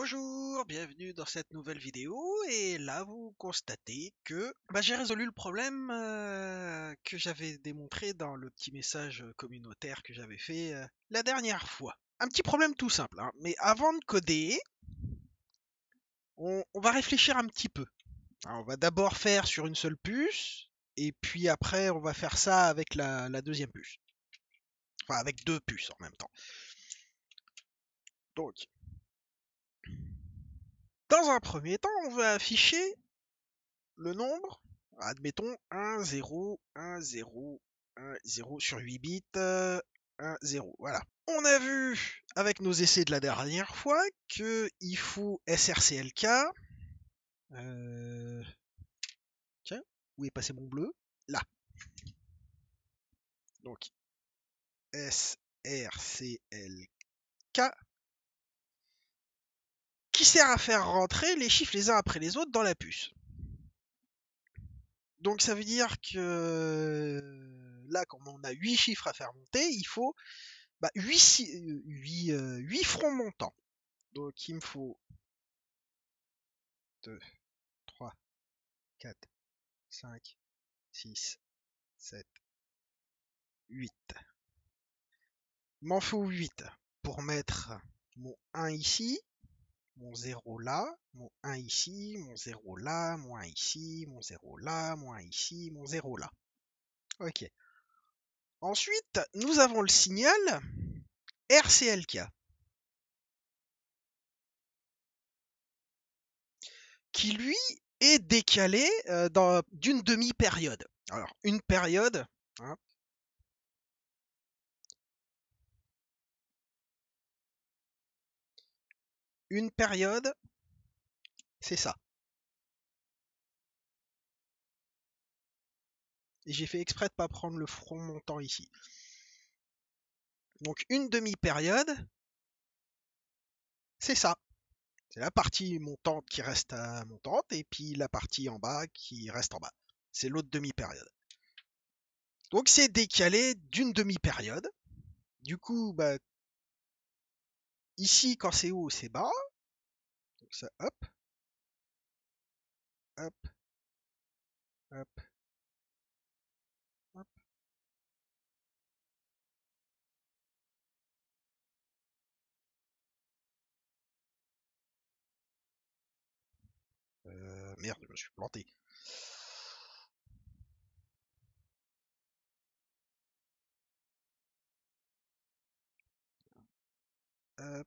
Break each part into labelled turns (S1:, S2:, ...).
S1: Bonjour, bienvenue dans cette nouvelle vidéo et là vous constatez que j'ai résolu le problème que j'avais démontré dans le petit message communautaire que j'avais fait la dernière fois. Un petit problème tout simple, hein, mais avant de coder, on va réfléchir un petit peu. Alors, on va d'abord faire sur une seule puce et puis après on va faire ça avec la deuxième puce. Enfin avec deux puces en même temps. Donc, dans un premier temps, on va afficher le nombre, admettons 1, 0, 1, 0, 1, 0 sur 8 bits, 1, 0. Voilà. On a vu avec nos essais de la dernière fois qu'il faut SRCLK. Tiens, où est passé mon bleu? Là. Donc SRCLK qui sert à faire rentrer les chiffres les uns après les autres dans la puce. Donc ça veut dire que là, comme on a 8 chiffres à faire monter, il faut 8 fronts montants. Donc il me faut 2, 3, 4, 5, 6, 7, 8. Il m'en faut 8 pour mettre mon 1 ici, mon 0 là, mon 1 ici, mon 0 là, mon 1 ici, mon 0 là, mon 1 ici, mon 0 là. Ok. Ensuite, nous avons le signal RCLK qui lui est décalé d'une demi-période. Alors, une période, hein, une période, c'est ça. Et j'ai fait exprès de ne pas prendre le front montant ici. Donc une demi-période, c'est ça. C'est la partie montante qui reste montante et puis la partie en bas qui reste en bas. C'est l'autre demi-période. Donc c'est décalé d'une demi-période. Du coup, ici quand c'est haut, c'est bas. Donc ça, hop, hop, hop, hop. Merde, je me suis planté. Hop.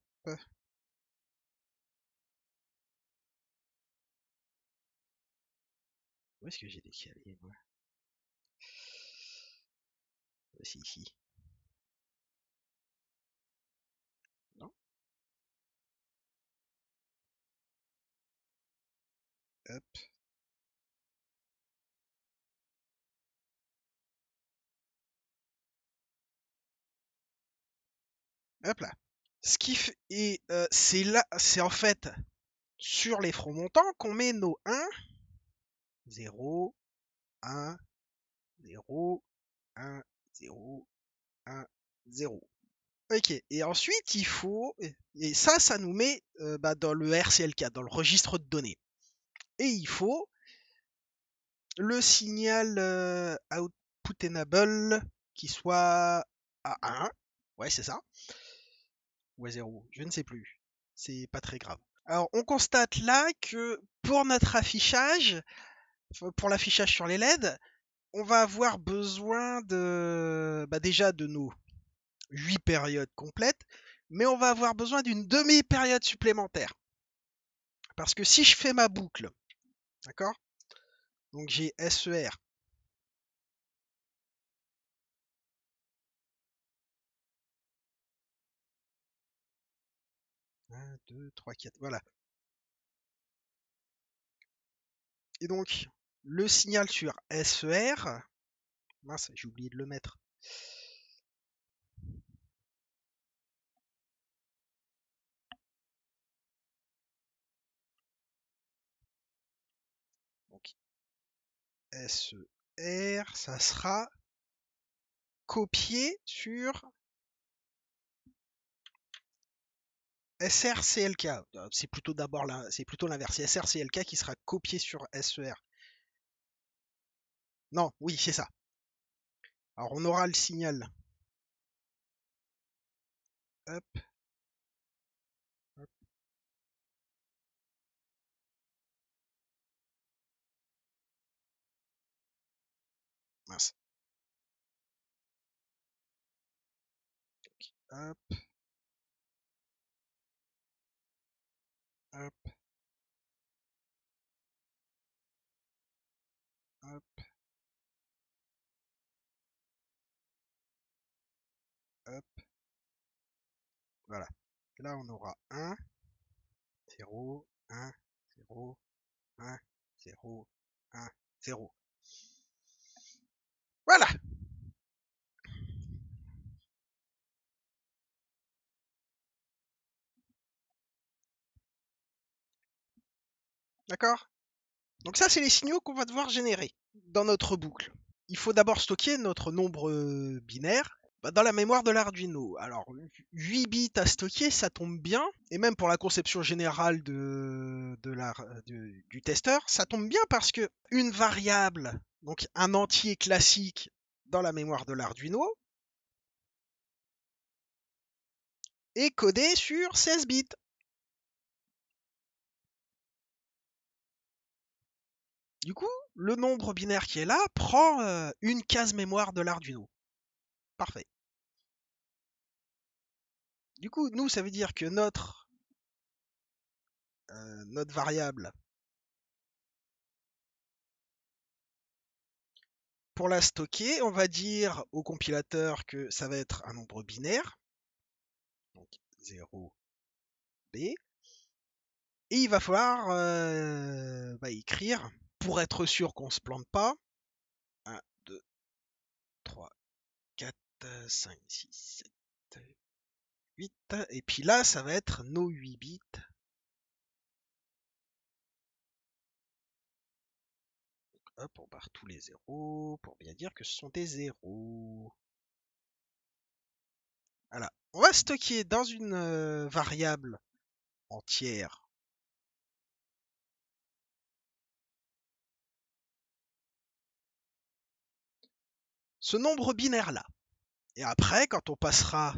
S1: Où est-ce que j'ai décalé, moi? C'est ici. Non? Hop. Hop là. Ce qui fait, et c'est là, c'est en fait sur les fronts montants qu'on met nos 1, 0, 1, 0, 1, 0, 1, 0. Ok, et ensuite il faut, et ça nous met dans le RCLK, dans le registre de données. Et il faut le signal output enable qui soit à 1, ouais c'est ça, ou à 0, je ne sais plus, c'est pas très grave. Alors on constate là que pour notre affichage, pour l'affichage sur les LED, on va avoir besoin de déjà de nos 8 périodes complètes, mais on va avoir besoin d'une demi-période supplémentaire. Parce que si je fais ma boucle, d'accord? Donc j'ai SER. 1, 2, 3, 4, voilà. Et donc, le signal sur SER, mince, j'ai oublié de le mettre. Donc, SER, ça sera copié sur SRCLK, c'est plutôt d'abord c'est plutôt l'inverse. C'est SRCLK qui sera copié sur SER. Non, oui, c'est ça. Alors on aura le signal. Hop, hop, mince. Hop, hop, hop, hop. Voilà. Là on aura 1, 0, 1, 0, 1, 0, 1, 0. Voilà. D'accord? Donc ça, c'est les signaux qu'on va devoir générer dans notre boucle. Il faut d'abord stocker notre nombre binaire dans la mémoire de l'Arduino. Alors, 8 bits à stocker, ça tombe bien. Et même pour la conception générale du testeur, ça tombe bien parce que une variable, donc un entier classique dans la mémoire de l'Arduino, est codé sur 16 bits. Du coup, le nombre binaire qui est là prend une case mémoire de l'Arduino. Parfait. Du coup, nous, ça veut dire que notre variable, pour la stocker, on va dire au compilateur que ça va être un nombre binaire, donc 0B, et il va falloir écrire, pour être sûr qu'on ne se plante pas, 1, 2, 3, 4, 5, 6, 7, 8, et puis là, ça va être nos 8 bits. Hop, on barre tous les zéros pour bien dire que ce sont des zéros. Voilà. On va stocker dans une variable entière ce nombre binaire-là. Et après, quand on passera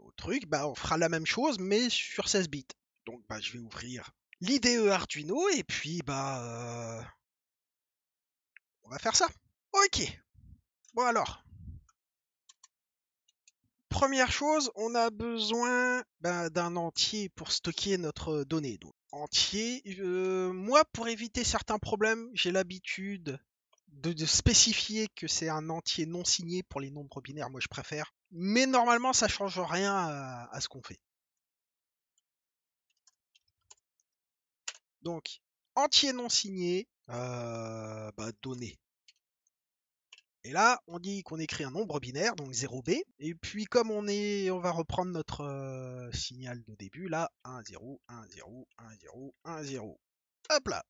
S1: au truc, on fera la même chose, mais sur 16 bits. Donc, je vais ouvrir l'IDE Arduino et puis, on va faire ça. Ok. Bon alors, première chose, on a besoin d'un entier pour stocker notre donnée. Donc, entier. Moi, pour éviter certains problèmes, j'ai l'habitude de spécifier que c'est un entier non signé pour les nombres binaires. Moi, je préfère. Mais normalement, ça change rien à ce qu'on fait. Donc, entier non signé, données. Et là, on dit qu'on écrit un nombre binaire, donc 0B. Et puis, comme on va reprendre notre signal de début, là, 1, 0, 1, 0, 1, 0, 1, 0. Hop là.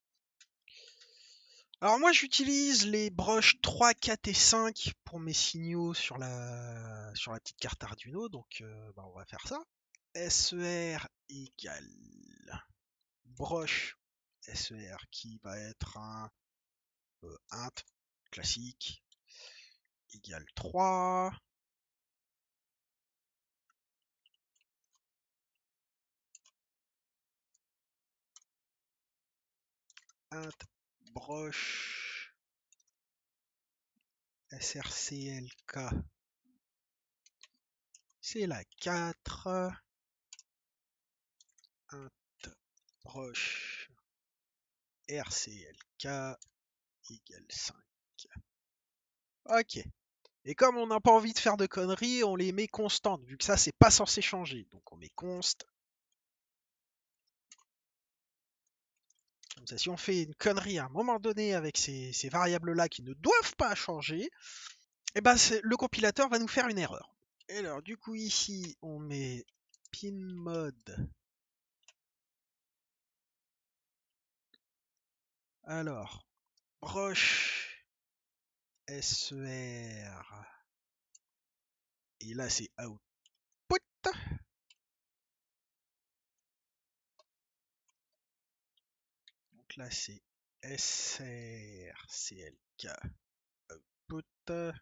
S1: Alors moi, j'utilise les broches 3, 4 et 5 pour mes signaux sur la petite carte Arduino. Donc, on va faire ça. SER égale broche SER qui va être un int classique égale 3. Int broche SRCLK, c'est la 4. Int broche RCLK égale 5. Ok. Et comme on n'a pas envie de faire de conneries, on les met constantes, vu que ça, c'est pas censé changer. Donc on met const. Comme ça, si on fait une connerie à un moment donné avec ces variables-là qui ne doivent pas changer, et le compilateur va nous faire une erreur. Et alors, du coup, ici, on met pin mode. Alors, broche SER. Et là, c'est output. Donc là, c'est SRCLK output. Là,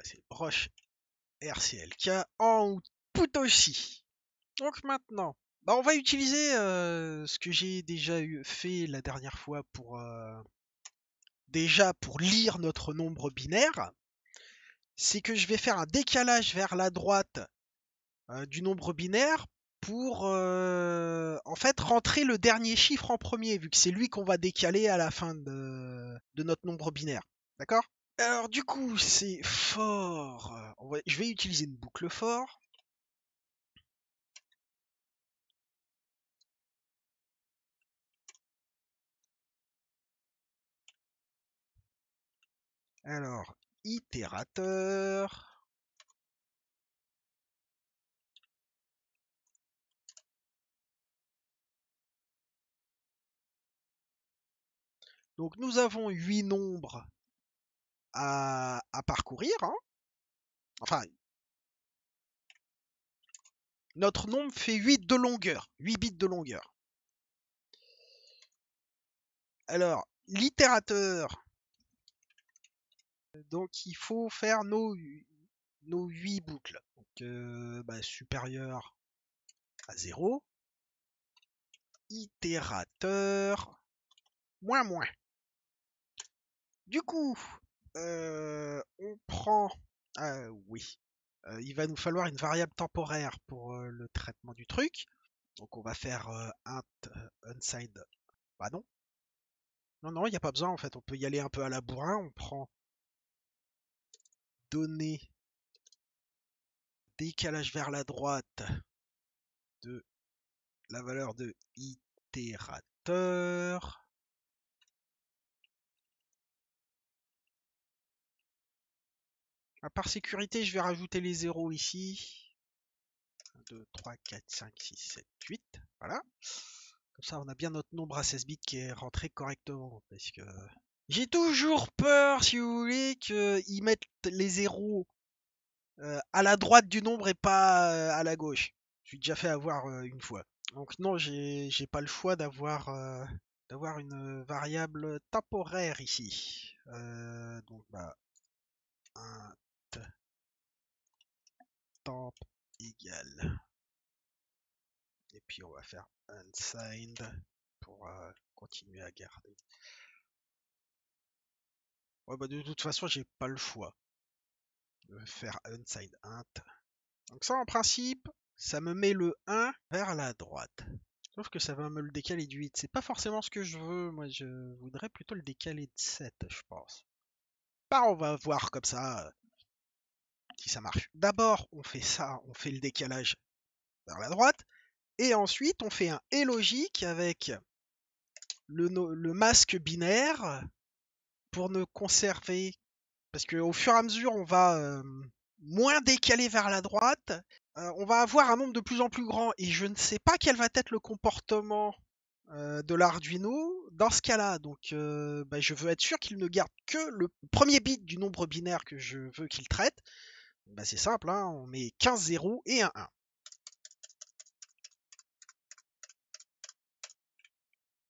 S1: c'est broche RCLK en output aussi. Donc maintenant, bah, on va utiliser ce que j'ai déjà fait la dernière fois pour pour lire notre nombre binaire. C'est que je vais faire un décalage vers la droite du nombre binaire pour en fait rentrer le dernier chiffre en premier, vu que c'est lui qu'on va décaler à la fin de notre nombre binaire. D'accord? Alors du coup, c'est for. Je vais utiliser une boucle for. Alors, itérateur. Donc nous avons 8 nombres à parcourir. Hein. Enfin, notre nombre fait 8 de longueur, 8 bits de longueur. Alors, l'itérateur, donc il faut faire nos 8 boucles. Donc, supérieur à 0. Itérateur, moins moins. Du coup, on prend... Ah oui. Il va nous falloir une variable temporaire pour le traitement du truc. Donc on va faire int unsigned. Bah non. Non, non, il n'y a pas besoin en fait. On peut y aller un peu à la bourrin. On prend données décalage vers la droite de la valeur de itérateur. Par sécurité, je vais rajouter les zéros ici. 1, 2, 3, 4, 5, 6, 7, 8. Voilà. Comme ça, on a bien notre nombre à 16 bits qui est rentré correctement. Parce que j'ai toujours peur, si vous voulez, qu'ils mettent les zéros à la droite du nombre et pas à la gauche. Je suis déjà fait avoir une fois. Donc non, j'ai pas le choix d'avoir une variable temporaire ici. Donc int temp égale. Et puis on va faire unsigned pour continuer à garder. Ouais, bah de toute façon, j'ai pas le choix de faire unsigned int. Donc ça, en principe, ça me met le 1 vers la droite. Sauf que ça va me le décaler de 8. C'est pas forcément ce que je veux. Moi, je voudrais plutôt le décaler de 7, je pense. Bah, on va voir comme ça si ça marche. D'abord, on fait ça, on fait le décalage vers la droite. Et ensuite, on fait un et logique avec le masque binaire pour ne conserver. Parce qu'au fur et à mesure, on va moins décaler vers la droite. On va avoir un nombre de plus en plus grand. Et je ne sais pas quel va être le comportement de l'Arduino dans ce cas-là. Donc, je veux être sûr qu'il ne garde que le premier bit du nombre binaire que je veux qu'il traite. C'est simple, hein, on met 15 0 et un 1.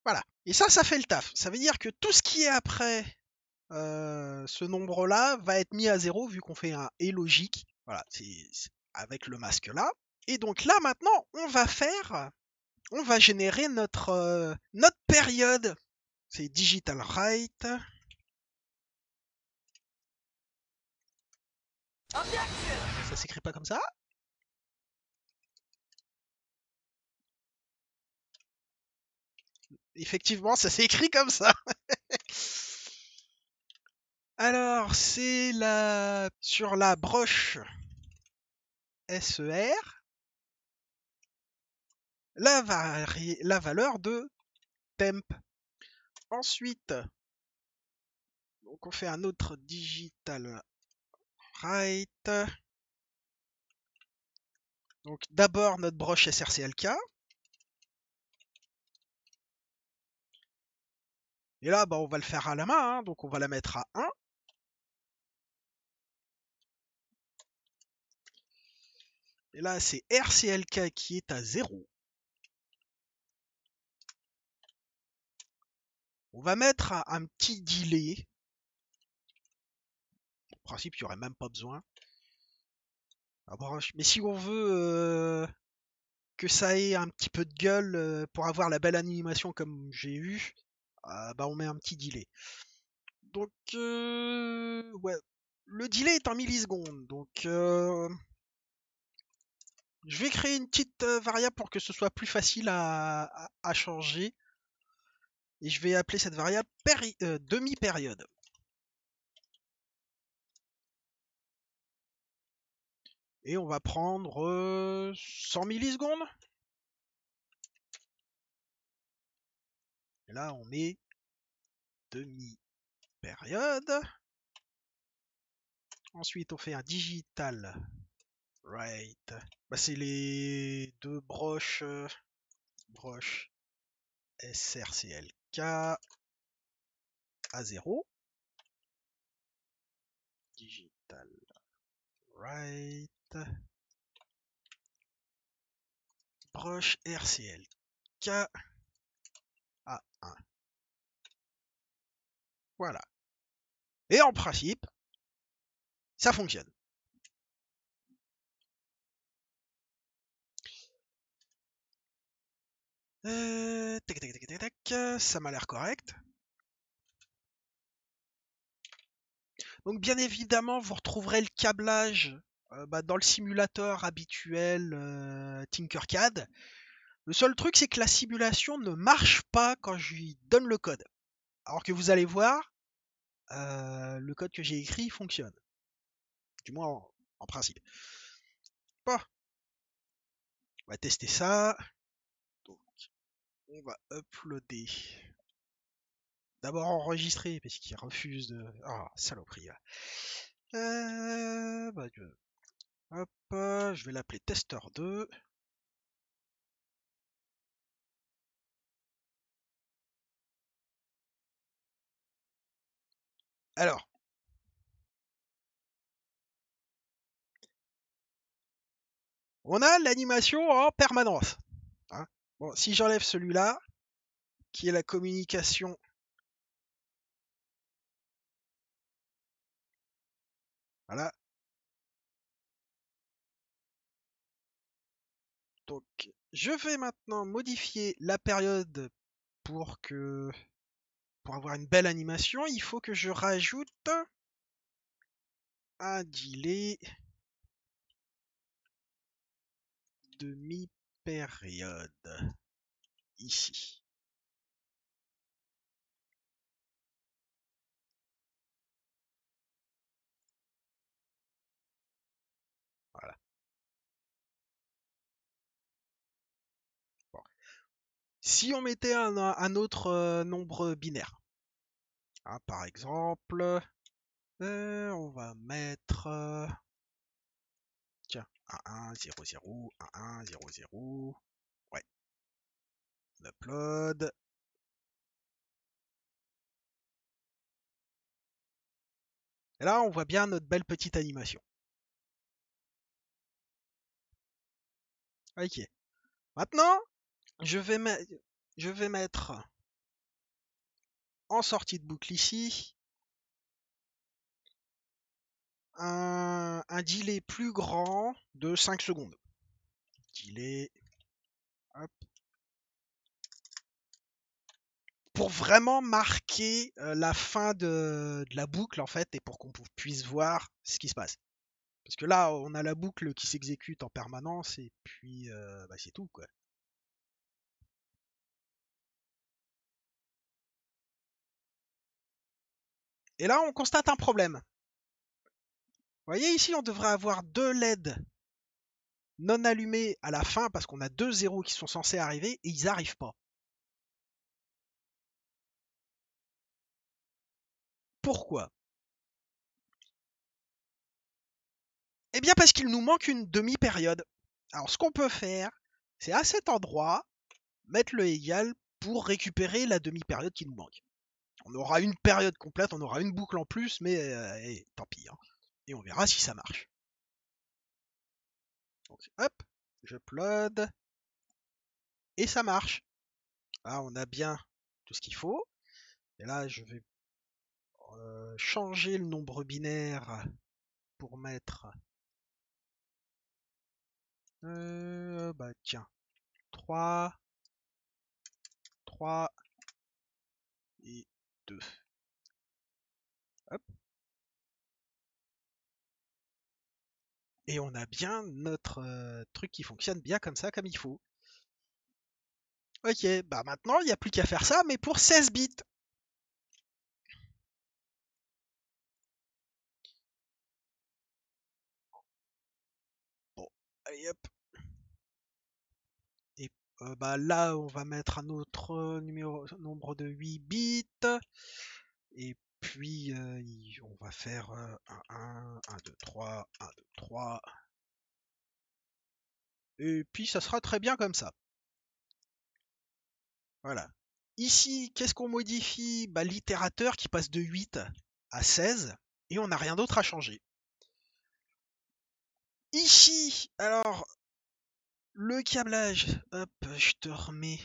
S1: Voilà. Et ça fait le taf. Ça veut dire que tout ce qui est après ce nombre-là va être mis à 0 vu qu'on fait un et logique. Voilà, c'est avec le masque là. Et donc là, maintenant, on va générer notre période. C'est digital write. Ça s'écrit pas comme ça. Effectivement, ça s'écrit comme ça. Alors, c'est sur la broche SER, la valeur de temp. Ensuite, donc on fait un autre digital write. Donc d'abord notre broche SRCLK. Et là, on va le faire à la main, hein, donc on va la mettre à 1. Et là, c'est RCLK qui est à 0. On va mettre un petit delay. En principe, il n'y aurait même pas besoin. Mais si on veut que ça ait un petit peu de gueule pour avoir la belle animation comme j'ai eu, bah on met un petit delay. Donc, ouais, le delay est en millisecondes. Donc, je vais créer une petite variable pour que ce soit plus facile à changer. Et je vais appeler cette variable demi-période. Et on va prendre 100 millisecondes. Et là, on met demi-période. Ensuite, on fait un digital write. Bah, c'est les deux broches SRCLK à 0. Digital write. Broche RCLK à 1. Voilà. Et en principe, ça fonctionne. Tac, tac, tac, tac, tac, ça m'a l'air correct. Donc bien évidemment, vous retrouverez le câblage dans le simulateur habituel Tinkercad. Le seul truc, c'est que la simulation ne marche pas quand je lui donne le code. Alors que vous allez voir, le code que j'ai écrit fonctionne. Du moins en principe. Bon, on va tester ça. Donc, on va uploader. D'abord enregistrer, parce qu'il refuse de... Ah, saloperie. Bah, hop, je vais l'appeler tester2. Alors, on a l'animation en permanence. Hein. Bon, si j'enlève celui-là, qui est la communication. Voilà. Donc, je vais maintenant modifier la période pour avoir une belle animation. Il faut que je rajoute un delay demi-période ici. Voilà. Bon. Si on mettait un autre nombre binaire, hein, par exemple, on va mettre tiens, 1, 1, 0, 0, 1, 1, 0, 0. Ouais. On upload. Et là, on voit bien notre belle petite animation. Ok. Maintenant, je vais mettre en sortie de boucle ici un delay plus grand de 5 secondes. Delay. Hop. Pour vraiment marquer la fin de la boucle en fait et pour qu'on puisse voir ce qui se passe. Parce que là, on a la boucle qui s'exécute en permanence et puis bah, c'est tout quoi. Et là, on constate un problème. Vous voyez ici, on devrait avoir deux LED non allumés à la fin parce qu'on a deux zéros qui sont censés arriver et ils n'arrivent pas. Pourquoi? Eh bien parce qu'il nous manque une demi-période. Alors ce qu'on peut faire, c'est à cet endroit, mettre le égal pour récupérer la demi-période qui nous manque. On aura une période complète, on aura une boucle en plus, mais tant pis. Hein. Et on verra si ça marche. Donc hop, j'upload. Et ça marche. Là, on a bien tout ce qu'il faut. Et là, je vais changer le nombre binaire pour mettre... bah tiens, 3, 3 et 2. Hop. Et on a bien notre truc qui fonctionne bien comme ça, comme il faut. Ok, bah maintenant, il n'y a plus qu'à faire ça, mais pour 16 bits. Bon, allez hop. Et bah là, on va mettre un autre nombre de 8 bits. Et puis, on va faire 1, 1, 2, 3, 1, 2, 3. Et puis, ça sera très bien comme ça. Voilà. Ici, qu'est-ce qu'on modifie? Bah, l'itérateur qui passe de 8 à 16. Et on n'a rien d'autre à changer. Ici, alors, le câblage. Hop, je te remets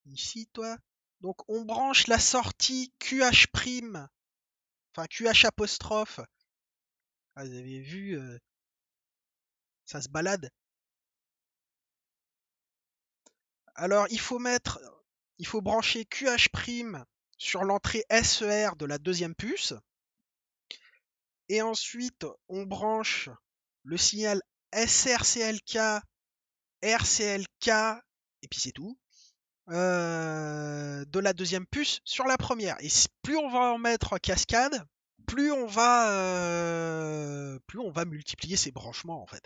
S1: ici, toi. Donc, on branche la sortie QH', enfin QH apostrophe. Ah, vous avez vu, ça se balade. Alors, il faut brancher QH' sur l'entrée SER de la deuxième puce. Et ensuite, on branche le signal SRCLK, RCLK, et puis c'est tout, de la deuxième puce sur la première. Et plus on va en mettre en cascade, plus on va multiplier ces branchements en fait.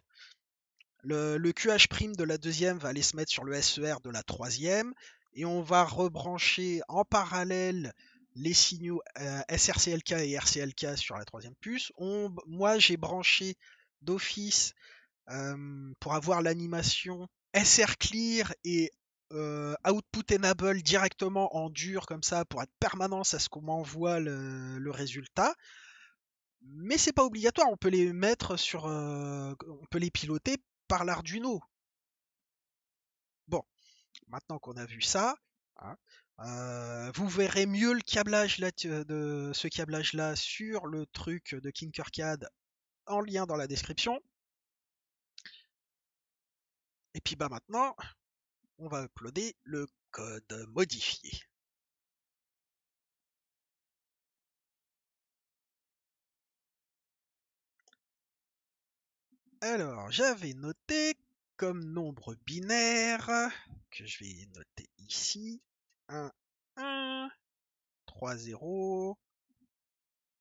S1: Le QH' de la deuxième va aller se mettre sur le SER de la troisième et on va rebrancher en parallèle les signaux SRCLK et RCLK sur la troisième puce. Moi, j'ai branché d'office pour avoir l'animation SR Clear et Output Enable directement en dur comme ça pour être permanence à ce qu'on m'envoie le résultat. Mais c'est pas obligatoire, on peut les mettre sur, on peut les piloter par l'Arduino. Bon, maintenant qu'on a vu ça, hein, vous verrez mieux le câblage là, de ce câblage là sur le truc de Tinkercad en lien dans la description. Et puis bah maintenant, on va uploader le code modifié. Alors, j'avais noté comme nombre binaire, que je vais noter ici, 1, 1, 3, 0,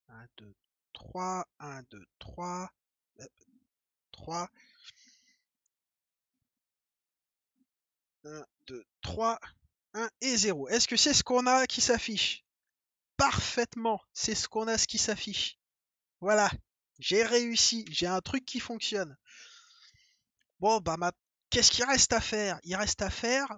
S1: 1, 2, 3, 1, 2, 3, 3, 1, 2, 3, 1 et 0. Est-ce que c'est ce qu'on a qui s'affiche? Parfaitement, c'est ce qu'on a qui s'affiche. Voilà, j'ai réussi, j'ai un truc qui fonctionne. Bon, bah, qu'est-ce qu'il reste à faire? Il reste à faire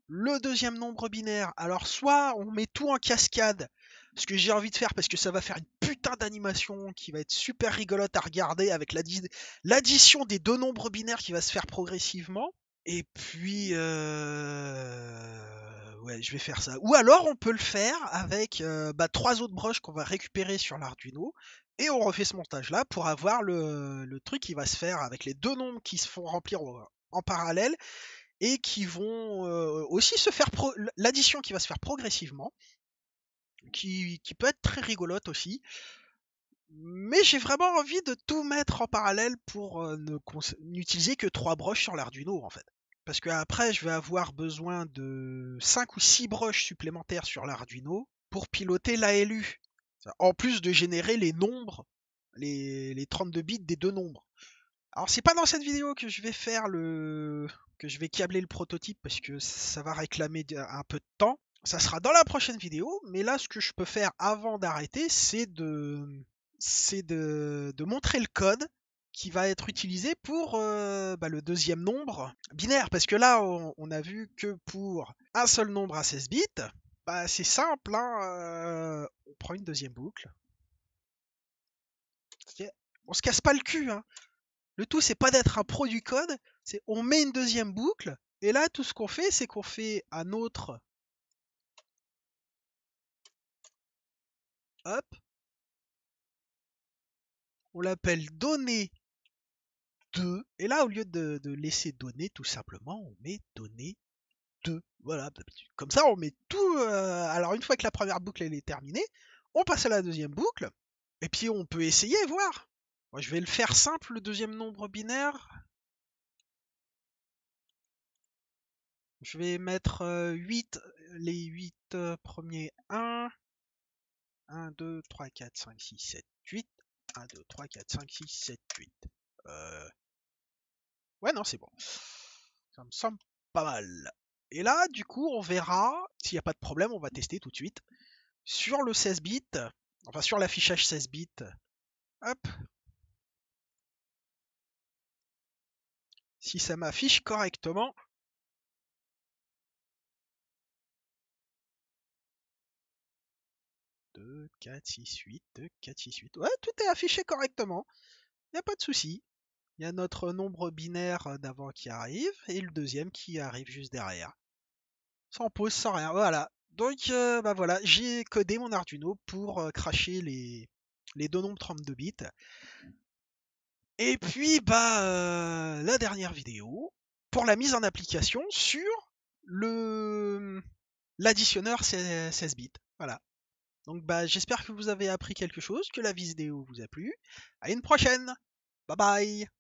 S1: le deuxième nombre binaire. Alors, soit on met tout en cascade, ce que j'ai envie de faire parce que ça va faire une putain d'animation qui va être super rigolote à regarder avec l'addition des deux nombres binaires qui va se faire progressivement. Et puis, ouais, je vais faire ça. Ou alors, on peut le faire avec trois autres broches qu'on va récupérer sur l'Arduino. Et on refait ce montage-là pour avoir le truc qui va se faire avec les deux nombres qui se font remplir en parallèle et qui vont aussi se faire l'addition qui va se faire progressivement, qui peut être très rigolote aussi. Mais j'ai vraiment envie de tout mettre en parallèle pour n'utiliser que 3 broches sur l'Arduino en fait. Parce qu'après, je vais avoir besoin de 5 ou 6 broches supplémentaires sur l'Arduino pour piloter l'ALU. En plus de générer les nombres, les 32 bits des deux nombres. Alors c'est pas dans cette vidéo que je vais faire que je vais câbler le prototype parce que ça va réclamer un peu de temps. Ça sera dans la prochaine vidéo, mais là ce que je peux faire avant d'arrêter, c'est de montrer le code qui va être utilisé pour le deuxième nombre binaire. Parce que là, on a vu que pour un seul nombre à 16 bits, bah, c'est simple, hein, on prend une deuxième boucle. On se casse pas le cul, hein. Le tout, c'est pas d'être un pro du code, c'est on met une deuxième boucle, et là, tout ce qu'on fait, c'est qu'on fait un autre hop, on l'appelle données 2, et là, au lieu de laisser données, tout simplement, on met données 2. Voilà, comme ça, on met tout. Alors, une fois que la première boucle elle est terminée, on passe à la deuxième boucle, et puis on peut essayer et voir. Moi, je vais le faire simple, le deuxième nombre binaire. Je vais mettre 8, les 8 premiers 1, 2, 3, 4, 5, 6, 7, 8. 1, 2, 3, 4, 5, 6, 7, 8. Ouais, non, c'est bon. Ça me semble pas mal. Et là, du coup, on verra, s'il n'y a pas de problème, on va tester tout de suite. Sur le 16 bits, enfin sur l'affichage 16 bits, hop, si ça m'affiche correctement. 2, 4, 6, 8, 2, 4, 6, 8. Ouais, tout est affiché correctement. Il n'y a pas de souci. Il y a notre nombre binaire d'avant qui arrive et le deuxième qui arrive juste derrière. Sans pause, sans rien. Voilà. Donc, bah voilà, j'ai codé mon Arduino pour cracher les deux nombres 32 bits. Et puis, bah, la dernière vidéo pour la mise en application sur le l'additionneur 16 bits. Voilà. Donc, bah, j'espère que vous avez appris quelque chose, que la vidéo vous a plu. À une prochaine. Bye bye.